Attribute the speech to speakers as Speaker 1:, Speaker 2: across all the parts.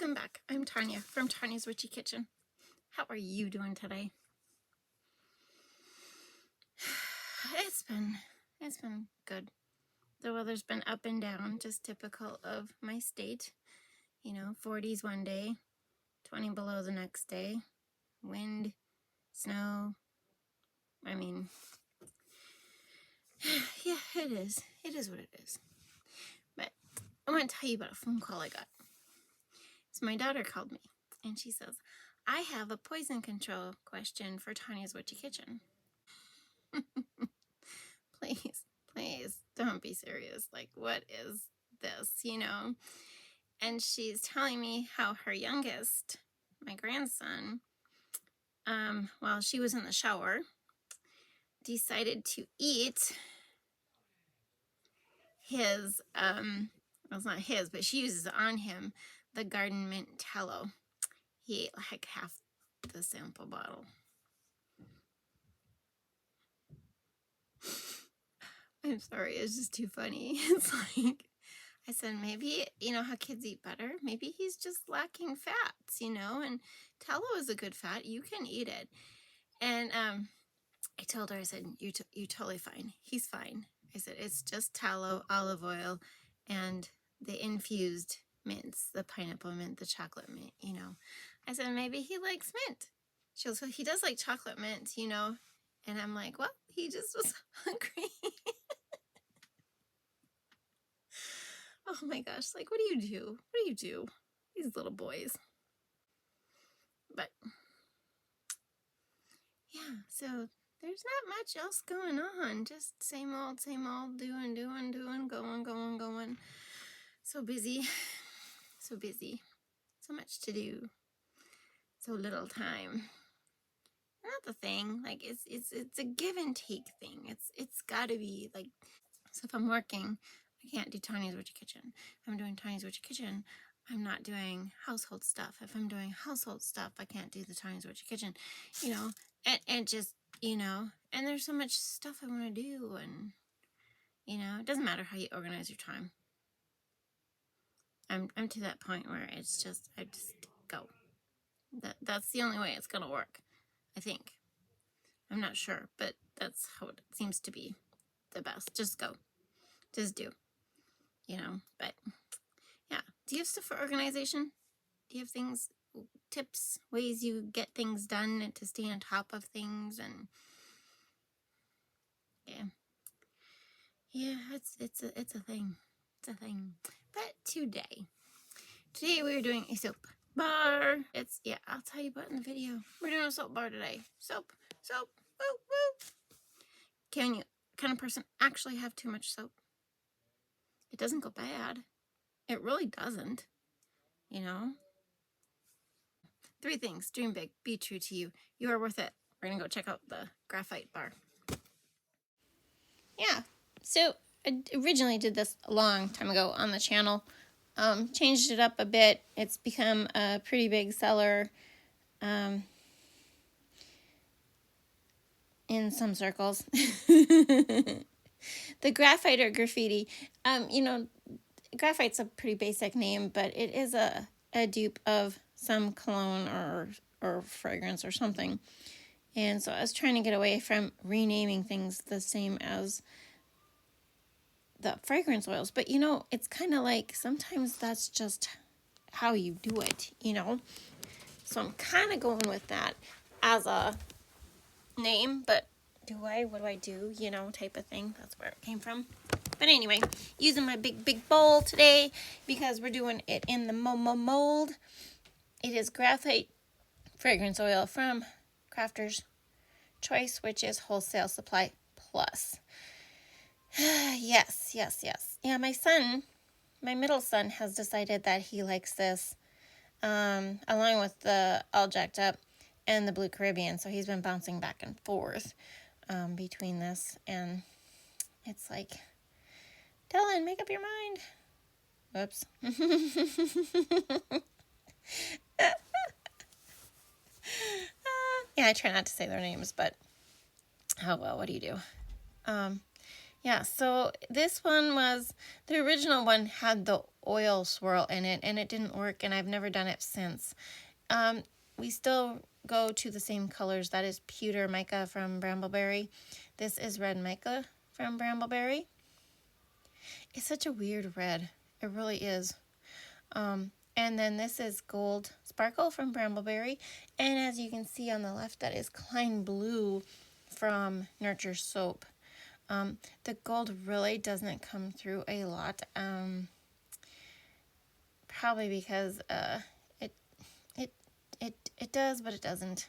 Speaker 1: Welcome back. I'm Tonya from Tonya's Witchy Kitchen. How are you doing today? It's been good. The weather's been up and down, just typical of my state. You know, 40s one day, 20 below the next day, wind, snow. I mean, yeah, it is. It is what it is. But I want to tell you about a phone call I got. So my daughter called me, and she says, I have a poison control question for Tonya's Witchy Kitchen. Please, don't be serious. Like, what is this, you know? And she's telling me how her youngest, my grandson, while she was in the shower, decided to eat his, well, it's not his, but she uses on him, the garden mint tallow. He ate like half the sample bottle. I'm sorry, it's just too funny. It's like, I said, maybe, you know how kids eat butter? Maybe he's just lacking fats, you know, and tallow is a good fat. You can eat it. And I told her, I said, you're totally fine. He's fine. I said, it's just tallow, olive oil, and the infused mints, the pineapple mint, the chocolate mint, you know. I said, maybe he likes mint. She goes, well, he does like chocolate mint, you know. And I'm like, well, he just was hungry. Oh my gosh, like, what do you do? What do you do? These little boys. But, yeah, so there's not much else going on. Just same old, doing, going. So busy, so busy. So much to do. So little time. Not the thing. Like, it's a give and take thing. It's gotta be, like, so if I'm working, I can't do Tonya's Witchy Kitchen. If I'm doing Tonya's Witchy Kitchen, I'm not doing household stuff. If I'm doing household stuff, I can't do the Tonya's Witchy Kitchen, you know, and just, you know, and there's so much stuff I want to do, and, you know, it doesn't matter how you organize your time. I'm to that point where it's just, I just go. That's the only way it's going to work, I think. I'm not sure, but that's how it seems to be the best. Just go. Just do. You know, but yeah. Do you have stuff for organization? Do you have things, tips, ways you get things done and to stay on top of things? And yeah, it's a thing. It's a thing. But today we were doing a soap bar. I'll tell you about in the video. We're doing a soap bar today. Soap, woo, woo. Can a person actually have too much soap? It doesn't go bad. It really doesn't, you know? 3 things. Dream big. Be true to you. You are worth it. We're going to go check out the Graphite bar. Yeah. So I originally did this a long time ago on the channel. Changed it up a bit. It's become a pretty big seller in some circles. The Graphite or Graffiti. You know, Graphite's a pretty basic name, but it is a dupe of some cologne or fragrance or something. And so I was trying to get away from renaming things the same as the fragrance oils. But, you know, it's kind of like sometimes that's just how you do it, you know. So I'm kind of going with that as a name, but what do I do, you know, type of thing. That's where it came from. But anyway, using my big bowl today because we're doing it in the mold. It is Graphite fragrance oil from Crafter's Choice, which is Wholesale Supply Plus. Yes. Yeah, my middle son has decided that he likes this, along with the All Jacked Up and the Blue Caribbean. So he's been bouncing back and forth between this, and it's like, Dylan, make up your mind. Whoops. Yeah, I try not to say their names, but oh well, what do you do? Yeah, so this one was, the original one had the oil swirl in it, and it didn't work, and I've never done it since. We still go to the same colors. That is pewter mica from Brambleberry. This is red mica from Brambleberry. It's such a weird red. It really is. And then this is Gold Sparkle from Brambleberry. And as you can see on the left, that is Klein Blue from Nurture Soap. The gold really doesn't come through a lot. Probably because it does, but it doesn't.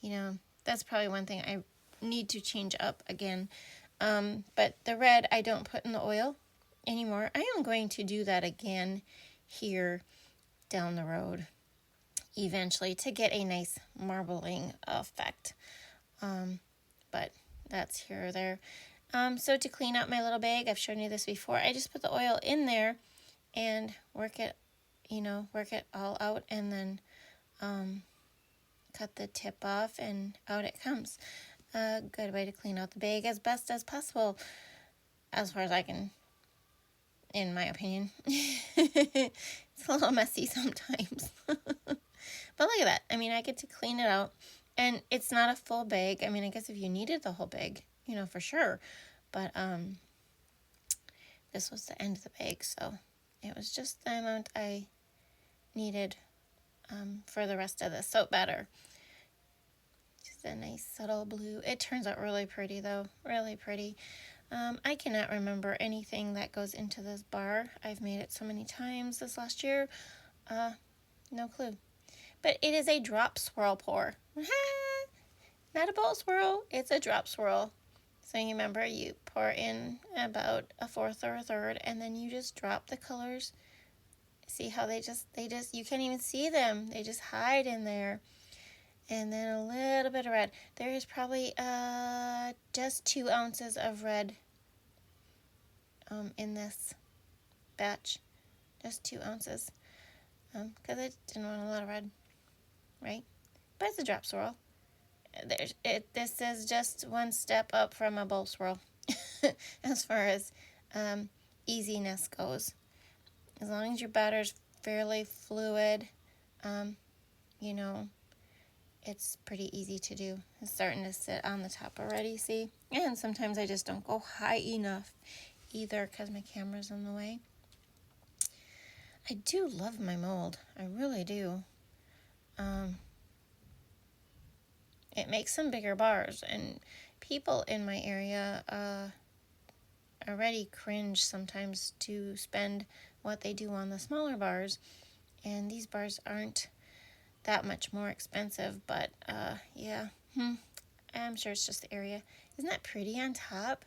Speaker 1: You know, that's probably one thing I need to change up again. But the red I don't put in the oil anymore. I am going to do that again here down the road eventually to get a nice marbling effect. But that's here or there. So to clean out my little bag, I've shown you this before, I just put the oil in there and work it all out, and then cut the tip off and out it comes. A good way to clean out the bag as best as possible, as far as I can, in my opinion. It's a little messy sometimes. But look at that. I mean, I get to clean it out, and it's not a full bag. I mean, I guess if you needed the whole bag, for sure. But this was the end of the bag, so it was just the amount I needed for the rest of the soap batter. Just a nice subtle blue. It turns out really pretty, though. Really pretty. I cannot remember anything that goes into this bar. I've made it so many times this last year. No clue. But it is a drop swirl pour. Not a bowl swirl. It's a drop swirl. So you remember, you pour in about a fourth or a third, and then you just drop the colors. See how they just, you can't even see them. They just hide in there. And then a little bit of red. There is probably just 2 ounces of red in this batch. Just 2 ounces. Because I didn't want a lot of red, right? But it's a drop swirl. This is just one step up from a bowl swirl as far as easiness goes. As long as your batter's fairly fluid, it's pretty easy to do. It's starting to sit on the top already, see? And sometimes I just don't go high enough either because my camera's in the way. I do love my mold. I really do. It makes some bigger bars, and people in my area already cringe sometimes to spend what they do on the smaller bars, and these bars aren't that much more expensive, but yeah, I'm sure it's just the area. Isn't that pretty on top?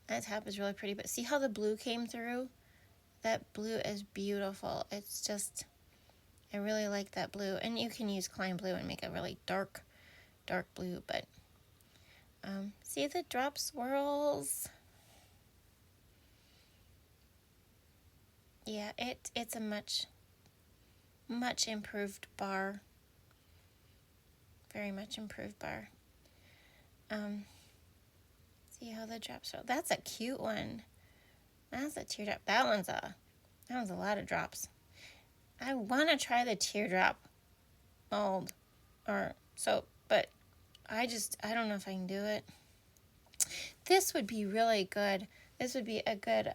Speaker 1: That top is really pretty, but see how the blue came through? That blue is beautiful. It's just, I really like that blue, and you can use Klein Blue and make a really dark blue, but see the drop swirls? Yeah, it's a much improved bar. Very much improved bar. See how the drop swirl? That's a cute one. That's a teardrop. That one's a lot of drops. I want to try the teardrop mold or soap, but I don't know if I can do it. This would be really good. This would be a good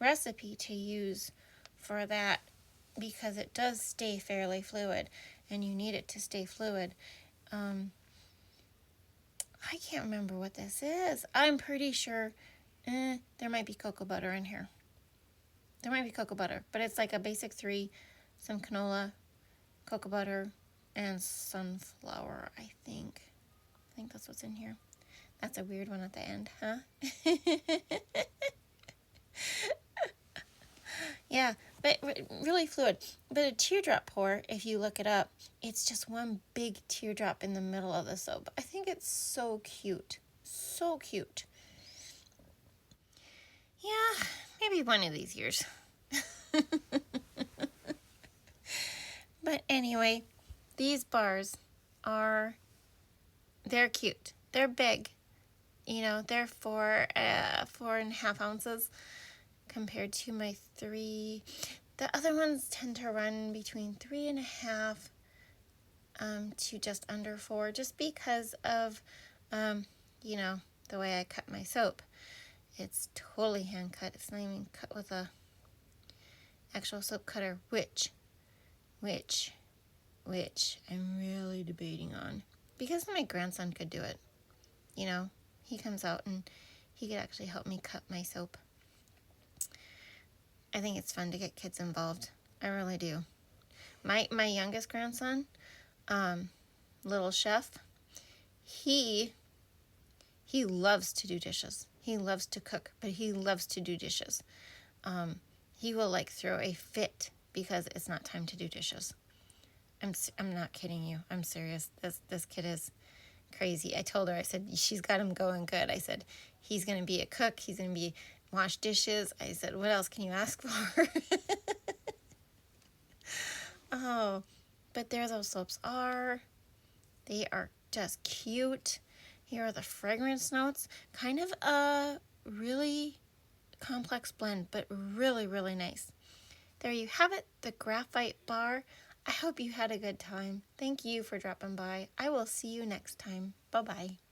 Speaker 1: recipe to use for that, because it does stay fairly fluid, and you need it to stay fluid. I can't remember what this is. I'm pretty sure there might be cocoa butter in here. There might be cocoa butter, but it's like a basic 3, some canola, cocoa butter, and sunflower, I think. I think that's what's in here. That's a weird one at the end, huh? Yeah, but really fluid. But a teardrop pour, if you look it up, it's just one big teardrop in the middle of the soap. I think it's so cute. So cute. Yeah, maybe one of these years. But anyway, these bars they're cute. They're big. They're 4.5 ounces. compared to my 3. The other ones tend to run between 3.5 to just under 4, just because of, you know, the way I cut my soap. It's totally hand cut. It's not even cut with a actual soap cutter, which I'm really debating on, because my grandson could do it. You know, he comes out and he could actually help me cut my soap. I think it's fun to get kids involved. I really do. My youngest grandson, little chef, he loves to do dishes. He loves to cook, but he loves to do dishes. He will like throw a fit because it's not time to do dishes. I'm not kidding you. I'm serious. This kid is crazy. I told her, I said, she's got him going good. I said, he's going to be a cook. He's going to be wash dishes. I said, what else can you ask for? Oh, but there those soaps are. They are just cute. Here are the fragrance notes. Kind of a really complex blend, but really, really nice. There you have it, the Graphite bar. I hope you had a good time. Thank you for dropping by. I will see you next time. Bye-bye.